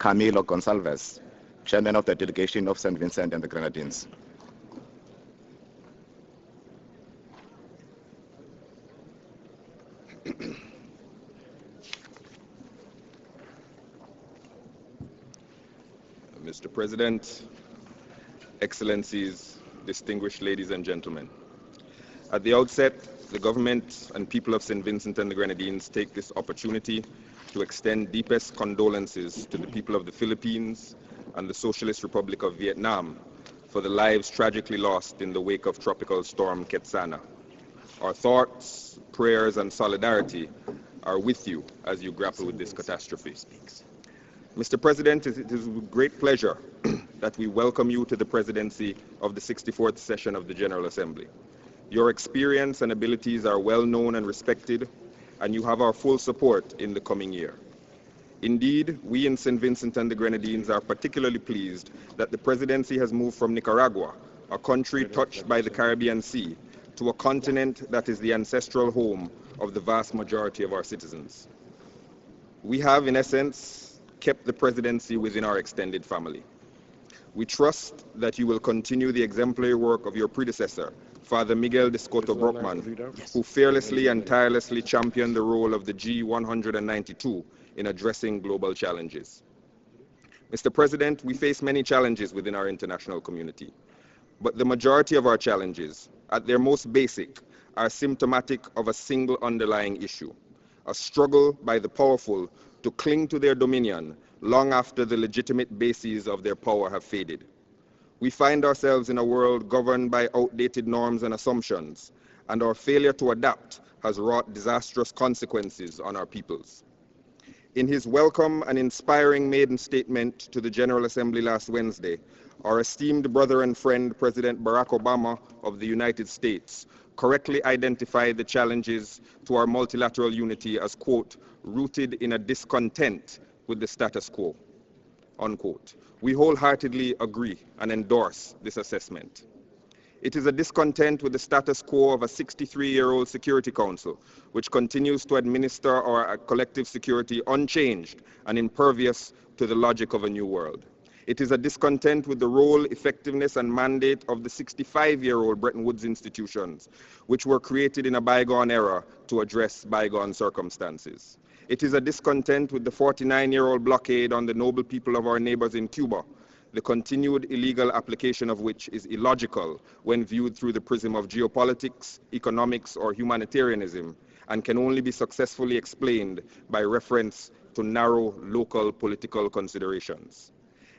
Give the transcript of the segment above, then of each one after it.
Camillo Gonsalves, Chairman of the Delegation of Saint Vincent and the Grenadines. Mr. President, Excellencies, distinguished ladies and gentlemen. At the outset, the government and people of Saint Vincent and the Grenadines take this opportunity to extend deepest condolences to the people of the Philippines and the Socialist Republic of Vietnam for the lives tragically lost in the wake of Tropical Storm Ketsana. Our thoughts, prayers, and solidarity are with you as you grapple with this catastrophe. Mr. President, it is with great pleasure that we welcome you to the presidency of the 64th session of the General Assembly. Your experience and abilities are well known and respected, and you have our full support in the coming year. Indeed, we in St. Vincent and the Grenadines are particularly pleased that the presidency has moved from Nicaragua, a country touched by the Caribbean Sea, to a continent that is the ancestral home of the vast majority of our citizens. We have, in essence, kept the presidency within our extended family. We trust that you will continue the exemplary work of your predecessor, Father Miguel de Scoto Brockman, who fearlessly and tirelessly championed the role of the G192 in addressing global challenges. Mr. President, we face many challenges within our international community, but the majority of our challenges, at their most basic, are symptomatic of a single underlying issue: a struggle by the powerful to cling to their dominion long after the legitimate bases of their power have faded. We find ourselves in a world governed by outdated norms and assumptions, and our failure to adapt has wrought disastrous consequences on our peoples. In his welcome and inspiring maiden statement to the General Assembly last Wednesday, our esteemed brother and friend, President Barack Obama of the United States, correctly identified the challenges to our multilateral unity as, quote, rooted in a discontent with the status quo, unquote. We wholeheartedly agree and endorse this assessment. It is a discontent with the status quo of a 63-year-old Security Council, which continues to administer our collective security unchanged and impervious to the logic of a new world. It is a discontent with the role, effectiveness, and mandate of the 65-year-old Bretton Woods institutions, which were created in a bygone era to address bygone circumstances. It is a discontent with the 49-year-old blockade on the noble people of our neighbors in Cuba, the continued illegal application of which is illogical when viewed through the prism of geopolitics, economics, or humanitarianism, and can only be successfully explained by reference to narrow local political considerations.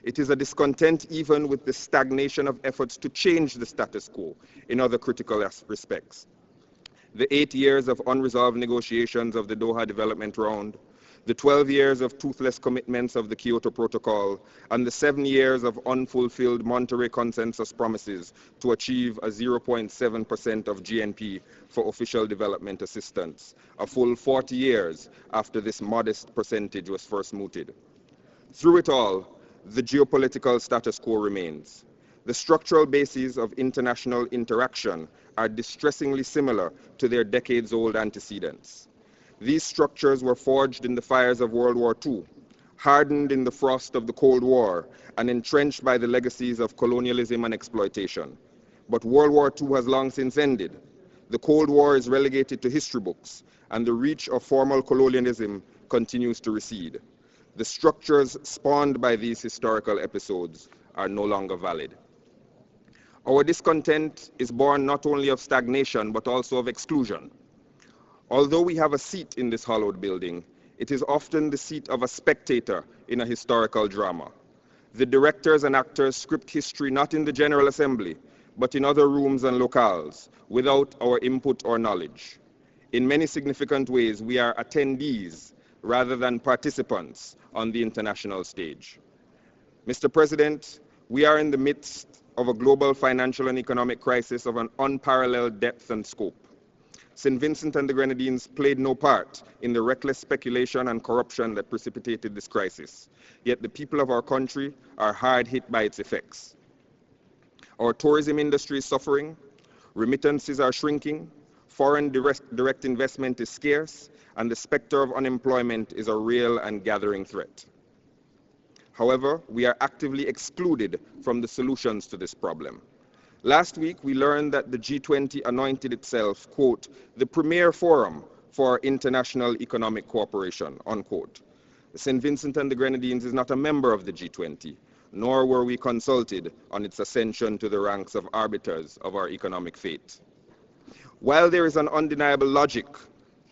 It is a discontent even with the stagnation of efforts to change the status quo in other critical respects. The 8 years of unresolved negotiations of the Doha Development Round, the 12 years of toothless commitments of the Kyoto Protocol, and the 7 years of unfulfilled Monterey Consensus promises to achieve a 0.7% of GNP for official development assistance, a full 40 years after this modest percentage was first mooted. Through it all, the geopolitical status quo remains. The structural bases of international interaction are distressingly similar to their decades-old antecedents. These structures were forged in the fires of World War II, hardened in the frost of the Cold War, and entrenched by the legacies of colonialism and exploitation. But World War II has long since ended. The Cold War is relegated to history books, and the reach of formal colonialism continues to recede. The structures spawned by these historical episodes are no longer valid. Our discontent is born not only of stagnation, but also of exclusion. Although we have a seat in this hallowed building, it is often the seat of a spectator in a historical drama. The directors and actors script history not in the General Assembly, but in other rooms and locales, without our input or knowledge. In many significant ways, we are attendees rather than participants on the international stage. Mr. President, we are in the midst of a global financial and economic crisis of an unparalleled depth and scope. St. Vincent and the Grenadines played no part in the reckless speculation and corruption that precipitated this crisis, yet the people of our country are hard hit by its effects. Our tourism industry is suffering, remittances are shrinking, foreign direct investment is scarce, and the specter of unemployment is a real and gathering threat. However, we are actively excluded from the solutions to this problem. Last week, we learned that the G20 anointed itself, quote, the premier forum for international economic cooperation, unquote. St. Vincent and the Grenadines is not a member of the G20, nor were we consulted on its ascension to the ranks of arbiters of our economic fate. While there is an undeniable logic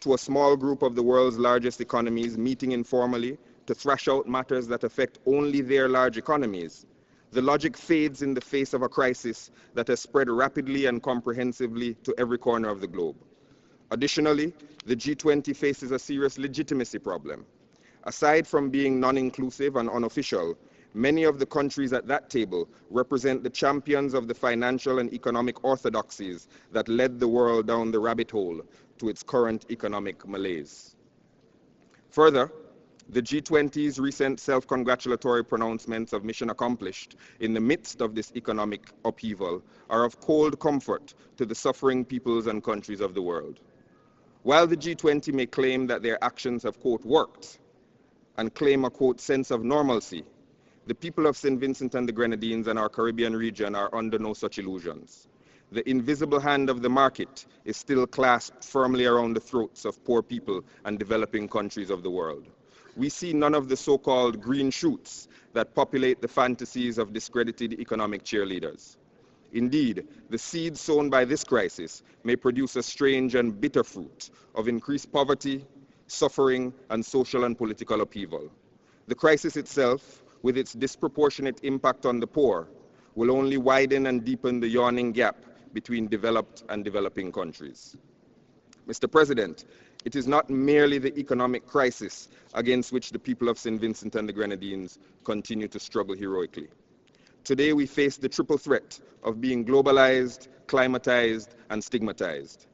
to a small group of the world's largest economies meeting informally to thrash out matters that affect only their large economies, the logic fades in the face of a crisis that has spread rapidly and comprehensively to every corner of the globe. Additionally, the G20 faces a serious legitimacy problem. Aside from being non-inclusive and unofficial, many of the countries at that table represent the champions of the financial and economic orthodoxies that led the world down the rabbit hole to its current economic malaise. Further, the G20's recent self-congratulatory pronouncements of mission accomplished in the midst of this economic upheaval are of cold comfort to the suffering peoples and countries of the world. While the G20 may claim that their actions have, quote, worked, and claim a, quote, sense of normalcy, the people of St. Vincent and the Grenadines and our Caribbean region are under no such illusions. The invisible hand of the market is still clasped firmly around the throats of poor people and developing countries of the world. We see none of the so-called green shoots that populate the fantasies of discredited economic cheerleaders. Indeed, the seeds sown by this crisis may produce a strange and bitter fruit of increased poverty, suffering, and social and political upheaval. The crisis itself, with its disproportionate impact on the poor, will only widen and deepen the yawning gap between developed and developing countries. Mr. President, it is not merely the economic crisis against which the people of St. Vincent and the Grenadines continue to struggle heroically. Today we face the triple threat of being globalized, climatized, and stigmatized.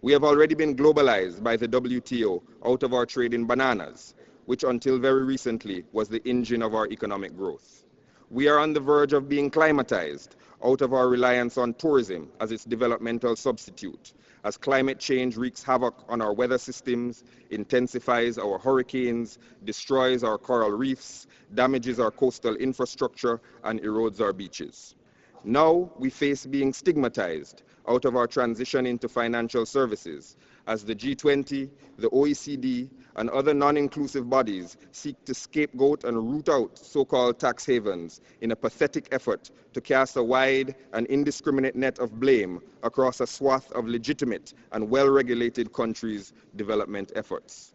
We have already been globalized by the WTO out of our trade in bananas, which until very recently was the engine of our economic growth. We are on the verge of being climatized out of our reliance on tourism as its developmental substitute, as climate change wreaks havoc on our weather systems, intensifies our hurricanes, destroys our coral reefs, damages our coastal infrastructure, and erodes our beaches. Now we face being stigmatized out of our transition into financial services, as the G20, the OECD, and other non-inclusive bodies seek to scapegoat and root out so-called tax havens in a pathetic effort to cast a wide and indiscriminate net of blame across a swath of legitimate and well-regulated countries' development efforts.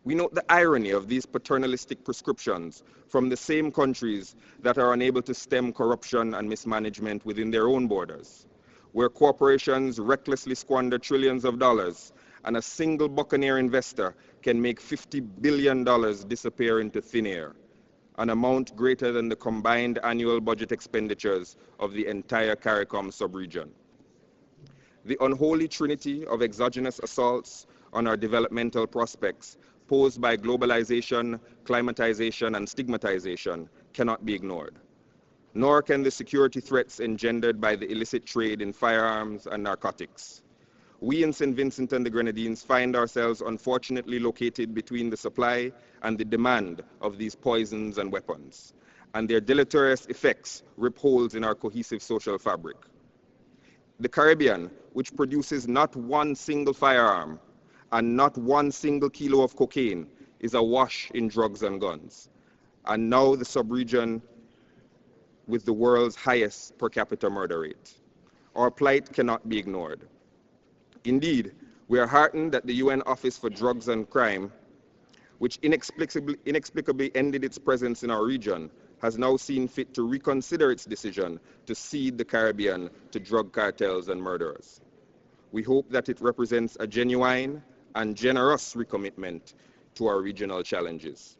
We note the irony of these paternalistic prescriptions from the same countries that are unable to stem corruption and mismanagement within their own borders, where corporations recklessly squander trillions of dollars and a single buccaneer investor can make $50 billion disappear into thin air, an amount greater than the combined annual budget expenditures of the entire CARICOM sub-region. The unholy trinity of exogenous assaults on our developmental prospects posed by globalization, climatization, and stigmatization cannot be ignored. Nor can the security threats engendered by the illicit trade in firearms and narcotics. We in St. Vincent and the Grenadines find ourselves unfortunately located between the supply and the demand of these poisons and weapons, and their deleterious effects rip holes in our cohesive social fabric. The Caribbean, which produces not one single firearm and not one single kilo of cocaine, is awash in drugs and guns, and now the sub-region with the world's highest per capita murder rate. Our plight cannot be ignored. Indeed, we are heartened that the UN Office for Drugs and Crime, which inexplicably ended its presence in our region, has now seen fit to reconsider its decision to cede the Caribbean to drug cartels and murderers. We hope that it represents a genuine and generous recommitment to our regional challenges.